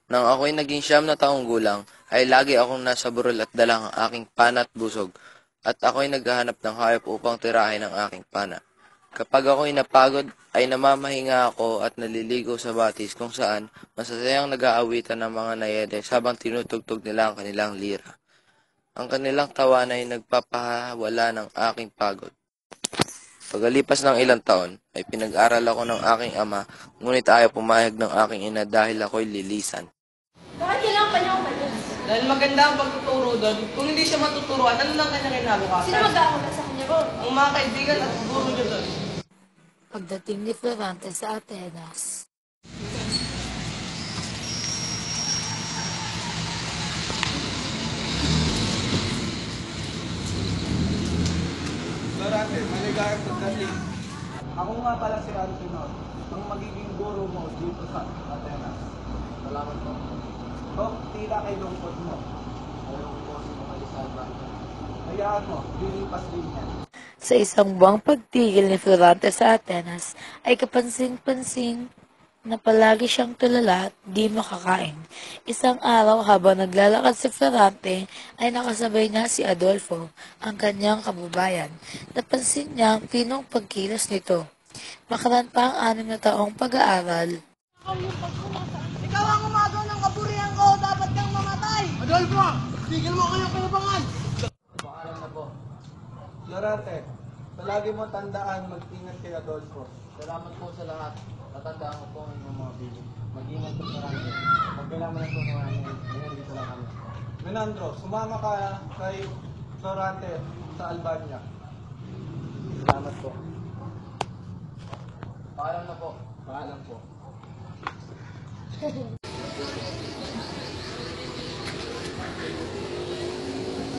Nang ako'y naging 9 na taong gulang, ay lagi akong nasa burol at dala ang aking pana at busog, at ako'y naghahanap ng hayop upang tirahin ang aking pana. Kapag ako'y napagod, ay namamahinga ako at naliligo sa batis kung saan masasayang nag-aawitan ng mga nayedes habang tinutugtog nila ang kanilang lira. Ang kanilang tawanan ay nagpapawala ng aking pagod. Pagkalipas ng ilang taon, ay pinag-aral ako ng aking ama, ngunit ayaw pumayag ng aking ina dahil ako'y lilisan. Bakit kailangan pa niya umalis? Dahil maganda ang pagtuturo doon, kung hindi siya matuturuan, ano lang kanya kinabukasan? Sino mag-aaral sa kanya ron? Ang mga kaibigan at guro niya doon. Pagdating ni Florante sa Atenas. Florante, maligayang pagdating. Ako nga pala si Antinor, ang magiging guro mo dito sa Atenas. Salamat po. Dok, tila kay lungkot mo. Ayaw ko si Malisada. Hayaan mo, lilipas din yan. Sa isang buwang pagtigil ni Florante sa Atenas, ay kapansin-pansin na palagi siyang tulala at di makakain. Isang araw habang naglalakad si Florante, ay nakasabay niya si Adolfo, ang kanyang kababayan. Napansin niya ang pinong pagkilos nito. Makaraan pa ang 6 na taong pag-aaral. Ikaw ang umagaw ng kaburihan ko, dapat kang mamatay! Adolfo, tigil mo kayong kinabangan! Paalam na po. Florante, palagi mo tandaan mag-ingat kay Adolfo. Salamat po sa lahat. Tatandaan ko po ang inyong mga biling. Mag-ingat po marami. Pag kailangan ng tulungan, ay dito lang kami. Menandro, sumama ka kay Florante sa Albania. Salamat po. Paalam na po. Paalam po.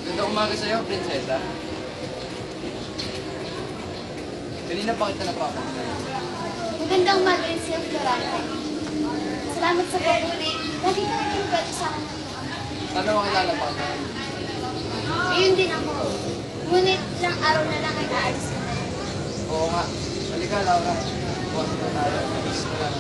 Ganda umaga sa'yo, prinsesa. Kanina pa kita napapansin. Magandang umaga rin siya, Florante. Salamat sa pagmuli. Lagi ka rin pwede sa akin. Sana mo kilala pa ako. Ayun din ako. Ngunit ilang araw na lang ay aalis ka na. Oo nga. Halika, Laura. Bukas na tayo. Nabis ko lang.